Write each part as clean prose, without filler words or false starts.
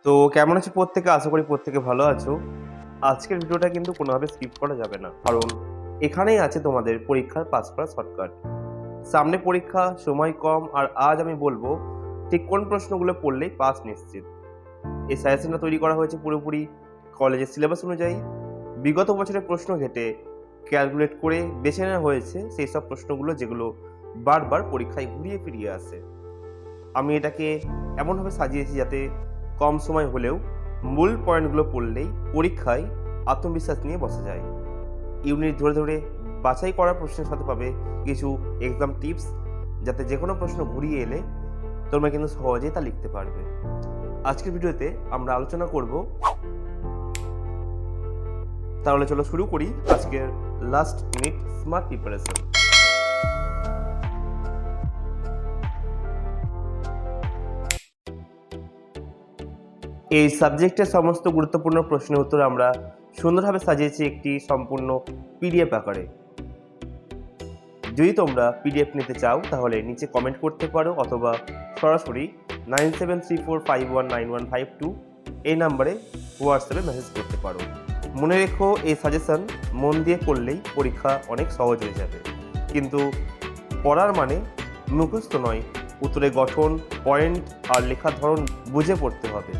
তো কেমন আছো প্রত্যেকে? আশা করি প্রত্যেকে ভালো আছো। আজকের ভিডিওটা কিন্তু কোনোভাবে স্কিপ করা যাবে না। কারণ এখানেই আছে তোমাদের পরীক্ষার পাস করার শর্টকাট। সামনে পরীক্ষা, সময় কম, আর আজ আমি বলবো ঠিক কোন প্রশ্নগুলো পড়লেই পাস নিশ্চিত। এই সাজেশনটা তৈরি করা হয়েছে পুরোপুরি কলেজের সিলেবাস অনুযায়ী। বিগত বছরের প্রশ্ন ঘেঁটে ক্যালকুলেট করে বেছে নেওয়া হয়েছে সেই সব প্রশ্নগুলো যেগুলো বারবার পরীক্ষায় ঘুরিয়ে ফিরিয়ে আসে। আমি এটাকে এমনভাবে সাজিয়েছি যাতে কম সময় হলেও মূল পয়েন্টগুলো পড়লেই পরীক্ষায় আত্মবিশ্বাস নিয়ে বসা যায়। ইউনিট ধরে ধরে বাছাই করা প্রশ্নের সাথে পাবে কিছু এক্সাম টিপস, যাতে যে কোনো প্রশ্ন ঘুরিয়ে এলে তোমরা কিন্তু সহজেই তা লিখতে পারবে। আজকের ভিডিওতে আমরা আলোচনা করব, তাহলে চলো শুরু করি আজকের লাস্ট মিনিট স্মার্ট প্রিপারেশন। এই সাবজেক্টের সমস্ত গুরুত্বপূর্ণ প্রশ্নের উত্তর আমরা সুন্দরভাবে সাজিয়েছি একটি সম্পূর্ণ পিডিএফ আকারে। যদি তোমরা পিডিএফ নিতে চাও তাহলে নিচে কমেন্ট করতে পারো, অথবা সরাসরি 9734519152 এই নাম্বারে হোয়াটসঅ্যাপে মেসেজ করতে পারো। মনে রেখো, এই সাজেশন মন দিয়ে পড়লেই পরীক্ষা অনেক সহজ হয়ে যাবে। কিন্তু পড়ার মানে মুখস্থ নয়, উত্তরের গঠন, পয়েন্ট আর লেখার ধরন বুঝে পড়তে হবে।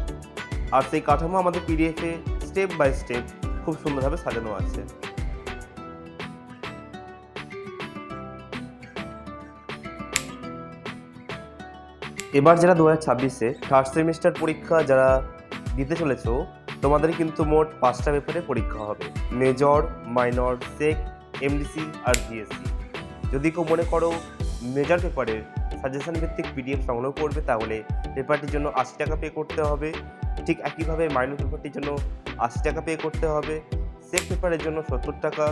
আর সেই কাঠামো আমাদের পিডিএফে স্টেপ বাই স্টেপ খুব সুন্দরভাবে সাজানো আছে। এবার যারা 2026-এ থার্ড সেমিস্টার পরীক্ষা যারা দিতে চলেছো, তোমাদের কিন্তু মোট 5টা পেপারে পরীক্ষা হবে: মেজর, মাইনর, সেক, এমডিসি আর ভিএসসি। যদি কেউ মনে করো মেজর পেপারের সাজেশন ভিত্তিক পিডিএফ সংগ্রহ করবে, তাহলে পেপারটির জন্য 80 টাকা পে করতে হবে। ঠিক একইভাবে মাইনর পেপারটির জন্য 80 টাকা পে করতে হবে, সেক পেপারের জন্য 70 টাকা,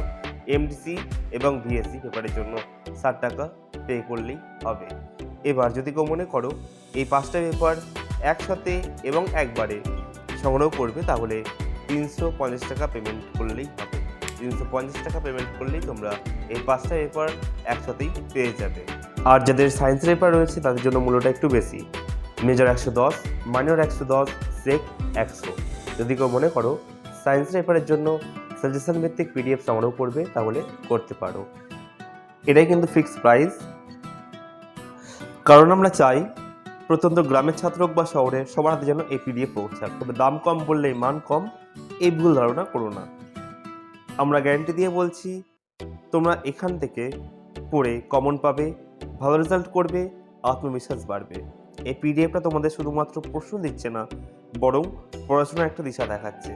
এমডিসি এবং ভিএসসি পেপারের জন্য 60 টাকা পে করলেই হবে। এবার যদি কেউ মনে করো এই 5টা পেপার একসাথে এবং একবারে সংগ্রহ করবে, তাহলে 350 টাকা পেমেন্ট করলেই হবে। 350 টাকা পেমেন্ট করলেই তোমরা এই 5টা পেপার একসাথেই পেয়ে যাবে। আর যাদের সায়েন্সের পেপার রয়েছে তাদের জন্য মূল্যটা একটু বেশি, মেজর 110, মাইনর 110, সেক 100। যদি কেউ মনে করো সায়েন্সের পেপারের জন্য সাজেশন ভিত্তিক পিডিএফ সংগ্রহ করবে, তাহলে করতে পারো। এটাই কিন্তু ফিক্সড প্রাইস, কারণ আমরা চাই প্রত্যন্ত গ্রামের ছাত্র হোক বা শহরে সবার হাতে যেন এই পিডিএফ পৌঁছাক। তবে দাম কম বললেই মান কম, এই ভুল ধারণা করো না। আমরা গ্যারান্টি দিয়ে বলছি, তোমরা এখান থেকে পড়ে কমন পাবে, ভালো রেজাল্ট করবে, আত্মবিশ্বাস বাড়বে। এই পিডিএফটা তোমাদের শুধুমাত্র প্রশ্ন দিচ্ছে না, বরং পড়াশোনার একটা দিশা দেখাচ্ছে।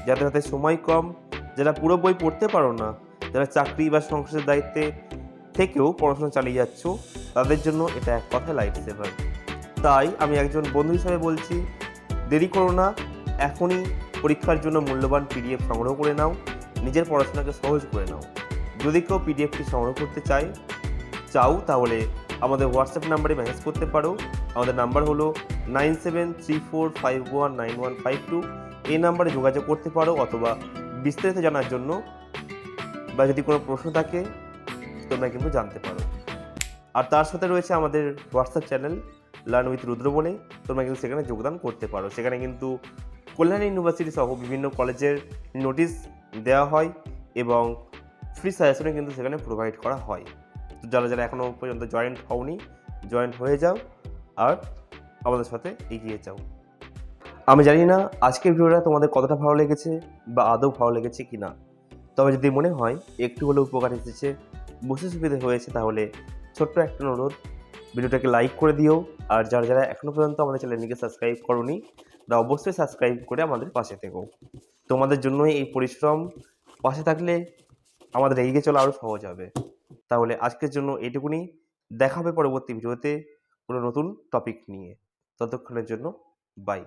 যাদের হাতে সময় কম, যারা পুরো বই পড়তে পারো না, যারা চাকরি বা সংসারের দায়িত্বে থেকেও পড়াশোনা চালিয়ে যাচ্ছ, তাদের জন্য এটা এক কথায় লাইফ সেভার। তাই আমি একজন বন্ধু হিসাবে বলছি, দেরি করো না, এখনই পরীক্ষার জন্য মূল্যবান পিডিএফ সংগ্রহ করে নাও, নিজের পড়াশোনাকে সহজ করে নাও। যদি কেউ পিডিএফটি সংগ্রহ করতে চাও তাহলে আমাদের হোয়াটসঅ্যাপ নাম্বারে মেসেজ করতে পারো। আমাদের নাম্বার হলো 9734519152। এই নাম্বারে যোগাযোগ করতে পারো, অথবা বিস্তারিত জানার জন্য বা যদি কোনো প্রশ্ন থাকে তোমরা কিন্তু জানতে পারো। আর তার সাথে রয়েছে আমাদের হোয়াটসঅ্যাপ চ্যানেল লার্ন উইথ রুদ্র বলে, তোমরা কিন্তু সেখানে যোগদান করতে পারো। সেখানে কিন্তু কল্যাণ ইউনিভার্সিটি সহ বিভিন্ন কলেজের নোটিশ দেওয়া হয় এবং ফ্রি সাজেশনে কিন্তু সেখানে প্রোভাইড করা হয়। তো যারা যারা এখনও পর্যন্ত জয়েন্ট হওনি, জয়েন্ট হয়ে যাও আর আমাদের সাথে এগিয়ে যাও। আমি জানি না আজকের ভিডিওটা তোমাদের কতটা ভালো লেগেছে বা আদৌ ভালো লেগেছে কি না, তবে যদি মনে হয় একটু হলেও উপকার এসেছে, বুঝতে সুবিধা হয়েছে, তাহলে ছোট্ট একটা অনুরোধ, ভিডিওটাকে লাইক করে দিও। আর যারা যারা এখনও পর্যন্ত আমাদের চ্যানেলটিকে সাবস্ক্রাইব করোনি, তারা অবশ্যই সাবস্ক্রাইব করে আমাদের পাশে থেকো। তোমাদের জন্যই এই পরিশ্রম, পাশে থাকলে আমাদের এগিয়ে চলা আরও সহজ হবে। তাহলে আজকের জন্য এইটুকুনি, দেখা হবে পরবর্তী ভিডিওতে কোনো নতুন টপিক নিয়ে। ততক্ষণের জন্য বাই।